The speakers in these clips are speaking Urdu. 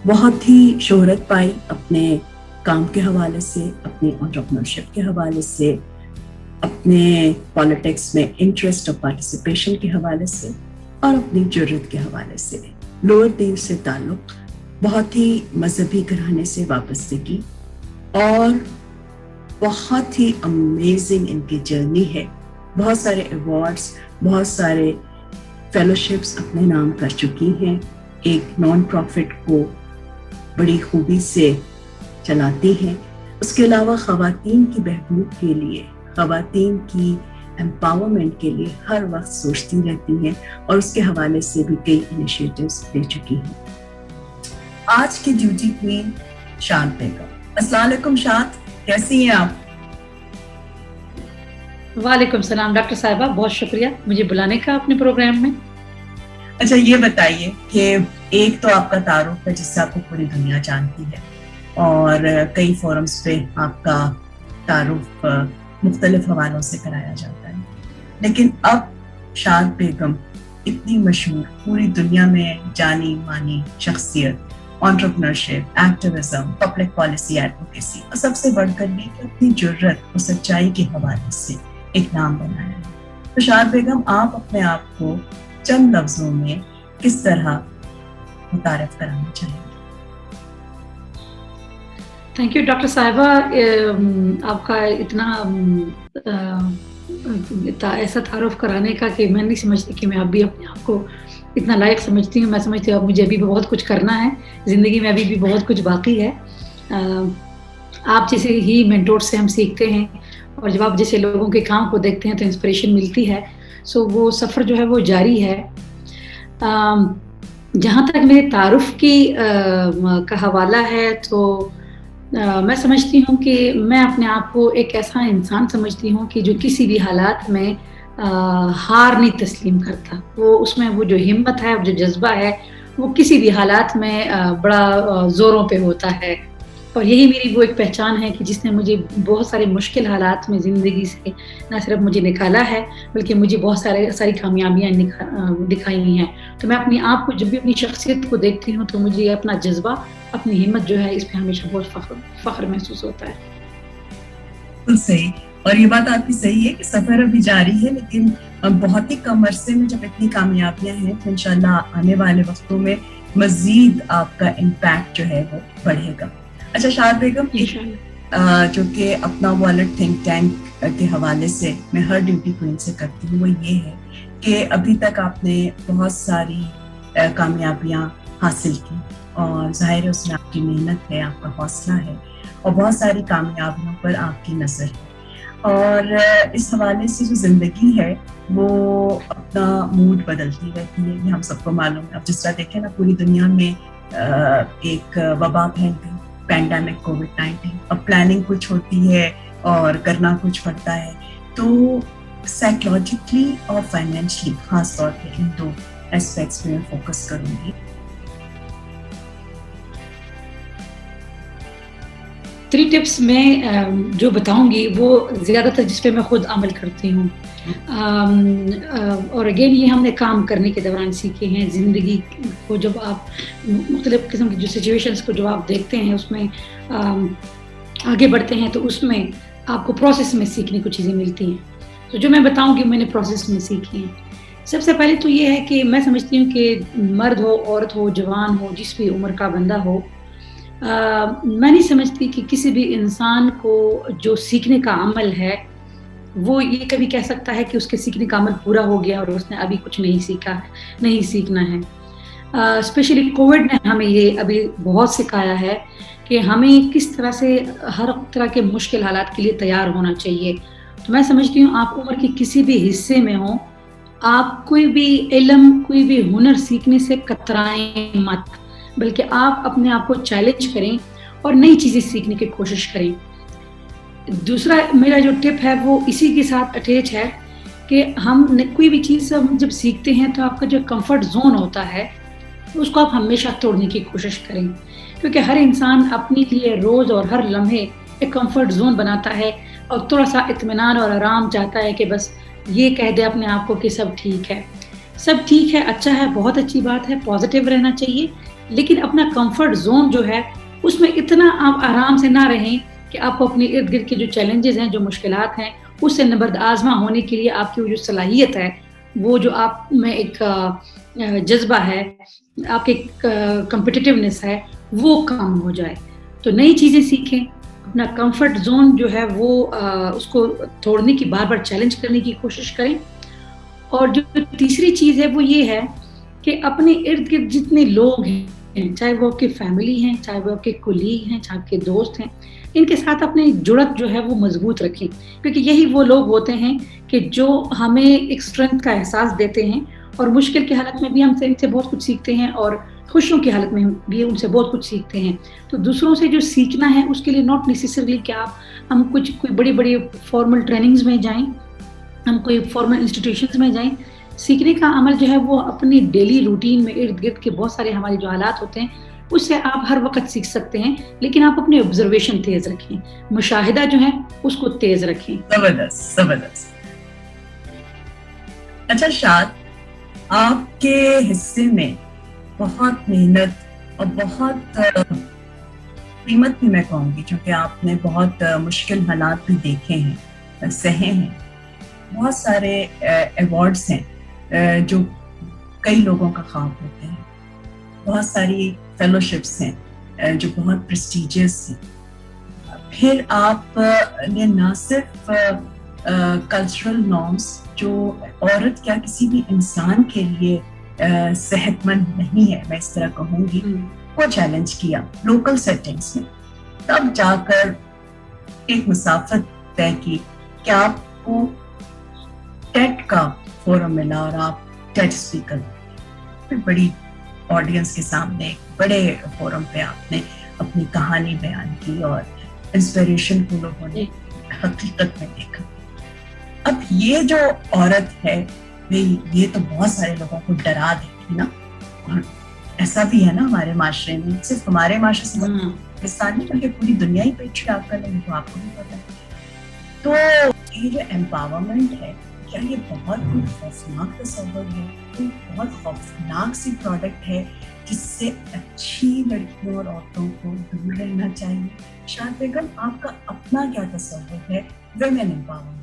بہت ہی شہرت پائی اپنے کام کے حوالے سے، اپنی انٹرپرینورشپ کے حوالے سے، اپنے پالیٹکس میں انٹرسٹ اور پارٹیسپیشن کے حوالے سے، اور اپنی جرت کے حوالے سے۔ لوور دیر سے تعلق، بہت ہی مذہبی گھرانے سے وابستگی، اور بہت ہی امیزنگ ان کی جرنی ہے۔ بہت سارے ایوارڈز، بہت سارے فیلوشپس اپنے نام کر چکی ہیں، ایک نان پروفٹ کو بڑی خوبی سے چلاتی ہیں۔ اس کے علاوہ خواتین کی بہبود کے لیے، خواتین کی امپاورمنٹ کے لیے ہر وقت سوچتی رہتی ہیں، اور اس کے حوالے سے بھی کئی انیشیٹوز لے چکی ہیں۔ آج کی ڈیوٹی کوئین شاد بیگم۔ السلام علیکم شاد، کیسی ہیں آپ؟ وعلیکم السلام ڈاکٹر صاحبہ، بہت شکریہ مجھے بلانے کا اپنے پروگرام میں۔ اچھا یہ بتائیے کہ ایک تو آپ کا تعارف ہے جس سے آپ کو پوری دنیا جانتی ہے، اور کئی فورمز پہ آپ کا تعارف مختلف حوالوں سے کرایا جاتا ہے، لیکن اب شاد بیگم اتنی مشہور، پوری دنیا میں جانی مانی شخصیت، entrepreneurship, activism, public policy advocacy, اور سب سے بڑھ کر یہ کہ اپنی جرت اور سچائی کے حوالے سے ایک نام بنایا ہے۔ تو شاد بیگم، آپ اپنے آپ کو چند لفظوں میں کس طرح متعارف کرانا چاہیں گے؟ تھینک یو ڈاکٹر صاحبہ، آپ کا اتنا ایسا تعارف کرانے کا کہ میں نہیں سمجھتی کہ میں اب بھی اپنے آپ کو اتنا لائق سمجھتی ہوں۔ میں سمجھتی ہوں اب مجھے ابھی بھی بہت کچھ کرنا ہے، زندگی میں ابھی بھی بہت کچھ باقی ہے۔ آپ جیسے ہی مینٹور سے ہم سیکھتے ہیں، اور جب آپ جیسے لوگوں کے کام کو دیکھتے ہیں تو انسپریشن ملتی ہے۔ سو وہ سفر جو ہے وہ جاری ہے۔ جہاں تک میرے تعارف کا حوالہ ہے تو میں سمجھتی ہوں کہ میں اپنے آپ کو ایک ایسا انسان سمجھتی ہوں کہ جو کسی بھی حالات میں ہار نہیں تسلیم کرتا۔ وہ اس میں وہ جو ہمت ہے، وہ جو جذبہ ہے، وہ کسی بھی حالات میں بڑا زوروں پہ ہوتا ہے۔ اور یہی میری وہ ایک پہچان ہے کہ جس نے مجھے بہت سارے مشکل حالات میں زندگی سے نہ صرف مجھے نکالا ہے، بلکہ مجھے بہت ساری کامیابیاں دکھائی ہیں۔ تو میں اپنی آپ کو جب بھی اپنی شخصیت کو دیکھتی ہوں تو مجھے اپنا جذبہ، اپنی ہمت جو ہے، اس پہ ہمیشہ بہت فخر محسوس ہوتا ہے۔ بالکل صحیح، اور یہ بات آپ کی صحیح ہے کہ سفر ابھی جاری ہے، لیکن بہت ہی کم عرصے میں جب اتنی کامیابیاں ہیں تو انشاءاللہ آنے والے وقتوں میں مزید آپ کا امپیکٹ جو ہے وہ بڑھے گا۔ اچھا شاد بیگم، جو کہ اپنا والٹ تھنک ٹینک کے حوالے سے میں ہر ڈیوٹی کوئین سے کرتی ہوں، وہ یہ ہے کہ ابھی تک آپ نے بہت ساری کامیابیاں حاصل کی، اور ظاہر ہے اس میں آپ کی محنت ہے، آپ کا حوصلہ ہے، اور بہت ساری کامیابیوں پر آپ کی نظر ہے۔ اور اس حوالے سے جو زندگی ہے وہ اپنا موڈ بدلتی رہتی ہے، یہ ہم سب کو معلوم ہے۔ اب جس طرح دیکھیں نا، پوری دنیا میں ایک وبا پھیل گئی، پینڈیمک کووڈ-19۔ اب پلاننگ کچھ ہوتی ہے اور کرنا کچھ پڑتا ہے، تو سائیکولوجیکلی اور فائنینشلی خاص طور پہ ان دو ایسپیکٹس میں فوکس کروں گی۔ 3 ٹپس میں جو بتاؤں گی وہ زیادہ تر جس پہ میں خود عمل کرتی ہوں، اور اگین یہ ہم نے کام کرنے کے دوران سیکھے ہیں۔ زندگی کو جب آپ مختلف قسم کی جو سچویشنز کو جب آپ دیکھتے ہیں، اس میں آگے بڑھتے ہیں، تو اس میں آپ کو پروسیس میں سیکھنے کو چیزیں ملتی ہیں۔ تو جو میں بتاؤں گی میں نے پروسیس میں سیکھی ہیں۔ سب سے پہلے تو یہ ہے کہ میں سمجھتی ہوں کہ مرد ہو، عورت ہو، جوان ہو، جس بھی عمر کا بندہ ہو، میں نہیں سمجھتی کہ کسی بھی انسان کو جو سیکھنے کا عمل ہے وہ یہ کبھی کہہ سکتا ہے کہ اس کے سیکھنے کا عمل پورا ہو گیا اور اس نے ابھی کچھ نہیں سیکھا ہے، نہیں سیکھنا ہے۔ اسپیشلی کووڈ نے ہمیں یہ ابھی بہت سکھایا ہے کہ ہمیں کس طرح سے ہر طرح کے مشکل حالات کے لیے تیار ہونا چاہیے۔ تو میں سمجھتی ہوں آپ عمر کے کسی بھی حصے میں ہوں، آپ کوئی بھی علم، کوئی بھی ہنر سیکھنے سے کترائیں مت، بلکہ آپ اپنے آپ کو چیلنج کریں اور نئی چیزیں سیکھنے کی کوشش کریں۔ دوسرا میرا جو ٹپ ہے وہ اسی کے ساتھ اٹیچ ہے کہ ہم کوئی بھی چیز ہم جب سیکھتے ہیں تو آپ کا جو کمفرٹ زون ہوتا ہے اس کو آپ ہمیشہ توڑنے کی کوشش کریں، کیونکہ ہر انسان اپنے لیے روز اور ہر لمحے ایک کمفرٹ زون بناتا ہے اور تھوڑا سا اطمینان اور آرام چاہتا ہے کہ بس یہ کہہ دے اپنے آپ کو کہ سب ٹھیک ہے، سب ٹھیک ہے، اچھا ہے، بہت اچھی بات ہے، پازیٹیو رہنا چاہیے، لیکن اپنا کمفرٹ زون جو ہے اس میں اتنا آپ آرام سے نہ رہیں کہ آپ کو اپنے ارد گرد کے جو چیلنجز ہیں، جو مشکلات ہیں، اس سے نبرد آزما ہونے کے لیے آپ کی وہ جو صلاحیت ہے، وہ جو آپ میں ایک جذبہ ہے، آپ کی کمپٹیٹیونیس ہے، وہ کم ہو جائے. تو نئی چیزیں سیکھیں، اپنا کمفرٹ زون جو ہے وہ اس کو توڑنے کی، بار بار چیلنج کرنے کی کوشش کریں. اور جو تیسری چیز ہے وہ یہ ہے کہ اپنے ارد گرد جتنے لوگ ہیں، چاہے وہ آپ کی فیملی ہیں، چاہے وہ آپ کے کولیگ ہیں، چاہے آپ کے دوست ہیں، ان کے ساتھ اپنی جڑت جو ہے وہ مضبوط رکھیں، کیونکہ یہی وہ لوگ ہوتے ہیں کہ جو ہمیں ایک اسٹرینتھ کا احساس دیتے ہیں، اور مشکل کی حالت میں بھی ہم سے ان سے بہت کچھ سیکھتے ہیں، اور خوشیوں کی حالت میں بھی ان سے بہت کچھ سیکھتے ہیں. تو دوسروں سے جو سیکھنا ہے اس کے لیے ناٹ نیسیسرلی کہ ہم کوئی بڑی بڑی فارمل ٹریننگز میں جائیں، ہم کوئی فارمل انسٹیٹیوشنز میں جائیں. سیکھنے کا عمل جو ہے وہ اپنی ڈیلی روٹین میں ارد گرد کے بہت سارے ہمارے جو حالات ہوتے ہیں اس سے آپ ہر وقت سیکھ سکتے ہیں، لیکن آپ اپنے آبزرویشن تیز رکھیں، مشاہدہ جو ہے اس کو تیز رکھیں. زبردست زبردست. اچھا شاد، آپ کے حصے میں بہت محنت اور بہت قیمت بھی میں کہوں گی، چونکہ آپ نے بہت مشکل حالات بھی دیکھے ہیں، سہے ہیں. بہت سارے ایوارڈز ہیں جو کئی لوگوں کا خواب ہوتے ہیں، بہت ساری فیلوشپس ہیں جو بہت پریسٹیجیس ہیں. پھر آپ نے نہ صرف کلچرل نارمس جو عورت کیا کسی بھی انسان کے لیے صحت مند نہیں ہے، میں اس طرح کہوں گی، وہ چیلنج کیا لوکل سیٹنگز میں، تب جا کر ایک مسافت طے کی کہ آپ کو ٹیٹ کا فورم ملا اور آپ ٹیٹ اسپیکر، پھر بڑی آڈینس کے سامنے بڑے فورم پہ آپ نے اپنی کہانی بیان کی اور انسپریشن کو لوگوں نے حقیقت میں دیکھا. اب یہ جو عورت ہے یہ تو بہت سارے لوگوں کو ڈرا دیتی نا، اور ایسا بھی ہے نا ہمارے معاشرے میں، صرف ہمارے معاشرے سے پاکستان نہیں بلکہ پوری دنیا ہی پیٹریارکل ہے، تو آپ کو بھی پتا ہے. تو یہ جو امپاورمنٹ ہے، کیا یہ بہت کوئی خوفناک تصور ہے، کوئی بہت خوفناک سی پروڈکٹ ہے جس سے اچھی لڑکیوں اور عورتوں کو دور رہنا چاہیے؟ شاد بیگم، آپ کا اپنا کیا تصور ہے women empowerment?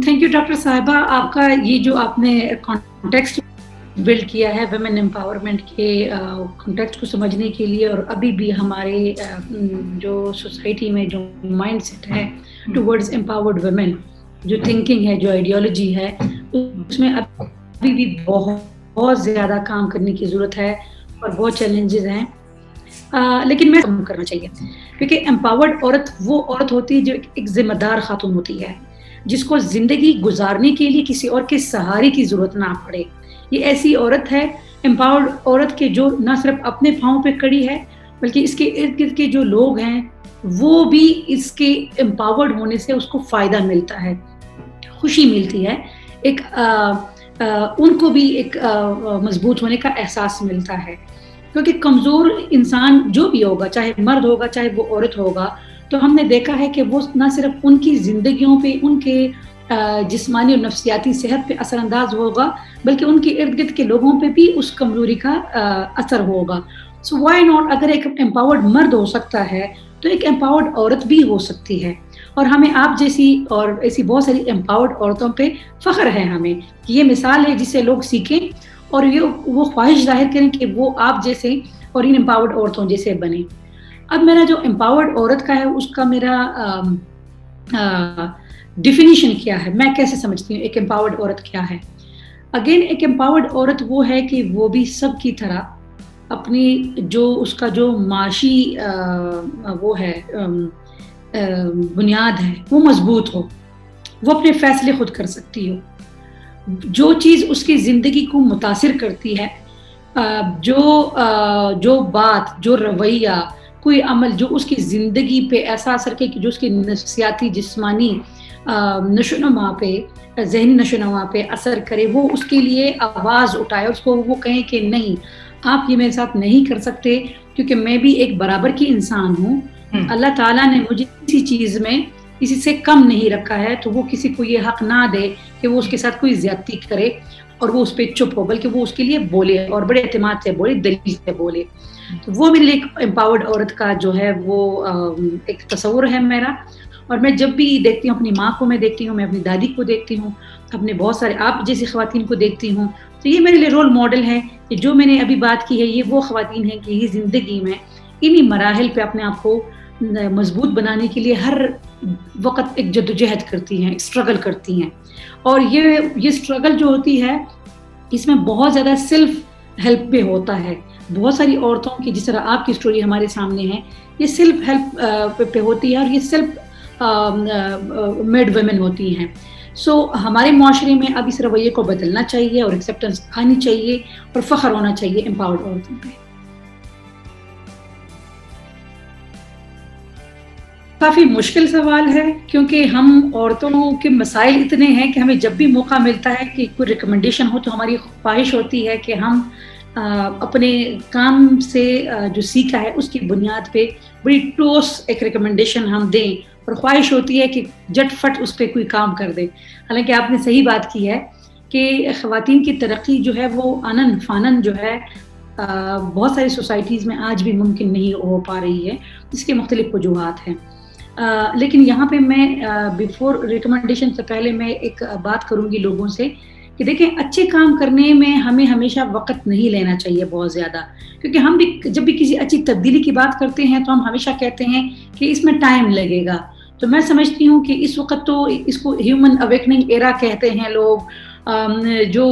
Thank you doctor صاحبہ. آپ کا یہ جو آپ نے کانٹیکسٹ بلڈ کیا ہے ویمن امپاورمنٹ کے کانٹیکسٹ کو سمجھنے کے لیے، اور ابھی بھی ہمارے جو سوسائٹی میں جو مائنڈ سیٹ ہے ٹورڈز امپاورڈ ویمن، جو تھنکنگ ہے، جو آئیڈیالوجی ہے، اس میں ابھی بھی بہت زیادہ کام کرنے کی ضرورت ہے اور بہت چیلنجز ہیں. لیکن میں کم کرنا چاہیے، کیونکہ امپاورڈ عورت وہ عورت ہوتی ہے جو ایک ذمہ دار خاتون ہوتی ہے، جس کو زندگی گزارنے کے لیے کسی اور کے سہارے کی ضرورت نہ پڑے. یہ ایسی عورت ہے، امپاورڈ عورت کے جو نہ صرف اپنے پاؤں پہ کھڑی ہے، بلکہ اس کے ارد گرد کے جو لوگ ہیں وہ بھی اس کے امپاورڈ ہونے سے اس کو فائدہ ملتا ہے، خوشی ملتی ہے، ایک ان کو بھی ایک مضبوط ہونے کا احساس ملتا ہے. کیونکہ کمزور انسان جو بھی ہوگا، چاہے مرد ہوگا چاہے وہ عورت ہوگا، تو ہم نے دیکھا ہے کہ وہ نہ صرف ان کی زندگیوں پہ، ان کے جسمانی اور نفسیاتی صحت پہ اثر انداز ہوگا، بلکہ ان کے ارد گرد کے لوگوں پہ بھی اس کمزوری کا اثر ہوگا. سو وائی ناٹ، اگر ایک امپاورڈ مرد ہو سکتا ہے تو ایک امپاورڈ عورت بھی ہو سکتی ہے. اور ہمیں آپ جیسی اور ایسی بہت ساری امپاورڈ عورتوں پہ فخر ہے ہمیں، کہ یہ مثال ہے جس سے لوگ سیکھیں اور وہ خواہش ظاہر کریں کہ وہ آپ جیسے اور ان امپاورڈ عورتوں جیسے بنیں. اب میرا جو امپاورڈ عورت کا ہے اس کا میرا ڈیفینیشن کیا ہے، میں کیسے سمجھتی ہوں ایک امپاورڈ عورت کیا ہے. اگین ایک امپاورڈ عورت وہ ہے کہ وہ بھی سب کی طرح اپنی جو اس کا جو معاشی وہ ہے بنیاد ہے وہ مضبوط ہو، وہ اپنے فیصلے خود کر سکتی ہو، جو چیز اس کی زندگی کو متاثر کرتی ہے، جو بات، جو رویہ، کوئی عمل جو اس کی زندگی پہ ایسا اثر کرے کہ جو اس کی نفسیاتی، جسمانی نشو و نما پہ، ذہنی نشو و نما پہ اثر کرے، وہ اس کے لیے آواز اٹھائے، اس کو وہ کہیں کہ نہیں، آپ یہ میرے ساتھ نہیں کر سکتے، کیونکہ میں بھی ایک برابر کی انسان ہوں. اللہ تعالیٰ نے مجھے اسی چیز میں کسی سے کم نہیں رکھا ہے تو وہ کسی کو یہ حق نہ دے کہ وہ اس کے ساتھ کوئی زیادتی کرے اور وہ اس پہ چپ ہو، بلکہ وہ اس کے لیے بولے اور بڑے اعتماد سے بولے، دلیل سے بولے. تو وہ میرے لیے ایک امپاورڈ عورت کا جو ہے وہ ایک تصور ہے میرا. اور میں جب بھی دیکھتی ہوں، اپنی ماں کو میں دیکھتی ہوں، میں اپنی دادی کو دیکھتی ہوں، اپنے بہت سارے آپ جیسی خواتین کو دیکھتی ہوں، تو یہ میرے لیے رول ماڈل ہے کہ جو میں نے ابھی بات کی ہے یہ وہ خواتین ہیں کہ یہ زندگی میں انہی مراحل پہ اپنے آپ کو مضبوط بنانے کے لیے ہر وقت ایک جدوجہد کرتی ہیں، اسٹرگل کرتی ہیں. اور یہ اسٹرگل جو ہوتی ہے اس میں بہت زیادہ سیلف ہیلپ پہ ہوتا ہے. بہت ساری عورتوں کی جس طرح آپ کی سٹوری ہمارے سامنے ہے، یہ سیلف ہیلپ پہ ہوتی ہے اور یہ سیلف میڈ ویمن ہوتی ہیں. سو ہمارے معاشرے میں اب اس رویے کو بدلنا چاہیے اور ایکسیپٹنس آنی چاہیے اور فخر ہونا چاہیے امپاورڈ عورتوں پہ. کافی مشکل سوال ہے کیونکہ ہم عورتوں کے مسائل اتنے ہیں کہ ہمیں جب بھی موقع ملتا ہے کہ کوئی ریکمنڈیشن ہو تو ہماری خواہش ہوتی ہے کہ ہم اپنے کام سے جو سیکھا ہے اس کی بنیاد پہ بڑی ٹھوس ایک ریکمنڈیشن ہم دیں اور خواہش ہوتی ہے کہ جٹ فٹ اس پہ کوئی کام کر دے. حالانکہ آپ نے صحیح بات کی ہے کہ خواتین کی ترقی جو ہے وہ آنن فانن جو ہے بہت ساری سوسائٹیز میں آج بھی ممکن نہیں ہو پا رہی ہے. اس کے مختلف وجوہات ہیں. لیکن یہاں پہ میں بیفور ریکمنڈیشن سے پہلے میں ایک بات کروں گی لوگوں سے کہ دیکھیں اچھے کام کرنے میں ہمیں ہمیشہ وقت نہیں لینا چاہیے بہت زیادہ، کیونکہ ہم بھی جب بھی کسی اچھی تبدیلی کی بات کرتے ہیں تو ہم ہمیشہ کہتے ہیں کہ اس میں ٹائم لگے گا. تو میں سمجھتی ہوں کہ اس وقت تو اس کو ہیومن اویکننگ ایرا کہتے ہیں لوگ. جو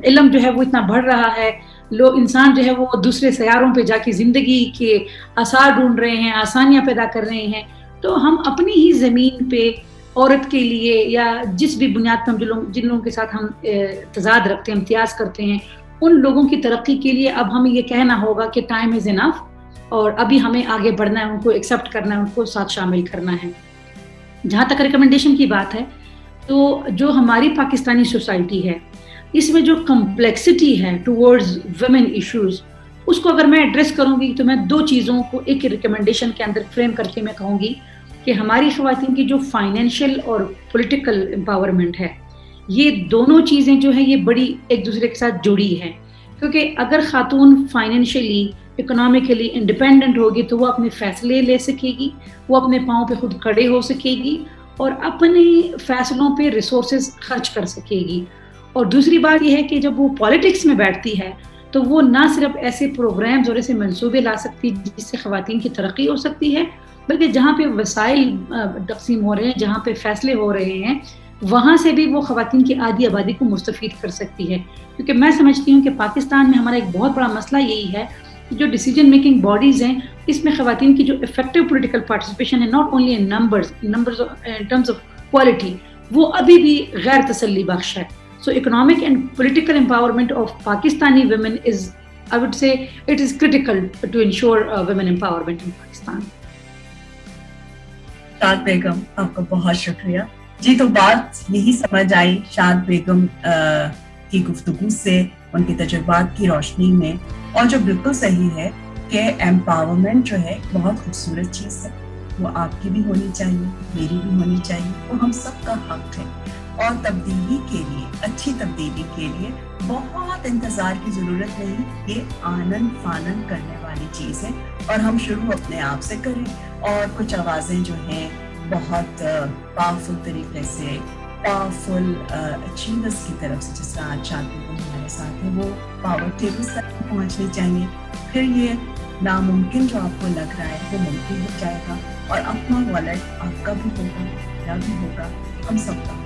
علم جو ہے وہ اتنا بڑھ رہا ہے، لوگ انسان جو ہے وہ دوسرے سیاروں پہ جا کے زندگی کے آثار ڈھونڈ رہے ہیں، آسانیاں پیدا کر رہے ہیں. تو ہم اپنی ہی زمین پہ عورت کے لیے یا جس بھی بنیاد پہ ہم جن لوگوں کے ساتھ ہم تضاد رکھتے ہیں، امتیاز کرتے ہیں، ان لوگوں کی ترقی کے لیے اب ہمیں یہ کہنا ہوگا کہ ٹائم از انف اور ابھی ہمیں آگے بڑھنا ہے، ان کو ایکسیپٹ کرنا ہے، ان کو ساتھ شامل کرنا ہے. جہاں تک ریکمنڈیشن کی بات ہے تو جو ہماری پاکستانی سوسائٹی ہے اس میں جو کمپلیکسٹی ہے ٹورڈز ویمن ایشوز، اس کو اگر میں ایڈریس کروں گی تو میں دو چیزوں کو ایک ریکمنڈیشن کے اندر فریم کر کے میں کہوں گی کہ ہماری خواتین کی جو فائنینشیل اور پولیٹیکل امپاورمنٹ ہے، یہ دونوں چیزیں جو ہیں یہ بڑی ایک دوسرے کے ساتھ جڑی ہیں. کیونکہ اگر خاتون فائنینشیلی اکنامکلی انڈیپینڈنٹ ہوگی تو وہ اپنے فیصلے لے سکے گی، وہ اپنے پاؤں پہ خود کھڑے ہو سکے گی اور اپنے فیصلوں پہ ریسورسز خرچ کر سکے گی. اور دوسری بات یہ ہے کہ جب وہ پالیٹکس میں بیٹھتی ہے تو وہ نہ صرف ایسے پروگرامز اور ایسے منصوبے لا سکتی جس سے خواتین کی ترقی ہو سکتی ہے، بلکہ جہاں پہ وسائل تقسیم ہو رہے ہیں، جہاں پہ فیصلے ہو رہے ہیں، وہاں سے بھی وہ خواتین کی آدھی آبادی کو مستفید کر سکتی ہے. کیونکہ میں سمجھتی ہوں کہ پاکستان میں ہمارا ایک بہت بڑا مسئلہ یہی ہے کہ جو ڈیسیجن میکنگ باڈیز ہیں اس میں خواتین کی جو افیکٹو پولیٹیکل پارٹیسپیشن ہے، not only in numbers in terms of quality, وہ ابھی بھی غیر تسلی بخش ہے. So economic and political empowerment of Pakistani women is, I would say, it is critical to ensure women empowerment in Pakistan. شاد بیگم آپ کا بہت شکریہ. جی تو بات یہی سمجھ آئی شاد بیگم کی گفتگو سے، ان کے تجربات کی روشنی میں، اور جو بالکل صحیح ہے کہ امپاورمنٹ جو ہے بہت خوبصورت چیز ہے، وہ آپ کی بھی ہونی چاہیے، میری بھی ہونی چاہیے، وہ ہم سب کا حق ہے. اور تبدیلی کے لیے، اچھی تبدیلی کے لیے بہت انتظار کی ضرورت نہیں، یہ آنن فانن کرنے والی چیز ہے اور ہم شروع اپنے آپ سے کریں. اور کچھ آوازیں جو ہیں بہت پاورفل طریقے سے، پاورفل اچیورز کی طرف سے، جس طرح آج شاد بیگم ہمارے ساتھ ہیں، وہ پاور ٹیبلز تک پہنچنی چاہیے. پھر یہ ناممکن جو آپ کو لگ رہا ہے وہ ممکن ہو جائے گا اور اپنا والٹ آپ کا بھی ہوگا، میرا بھی ہوگا، ہم سب کا.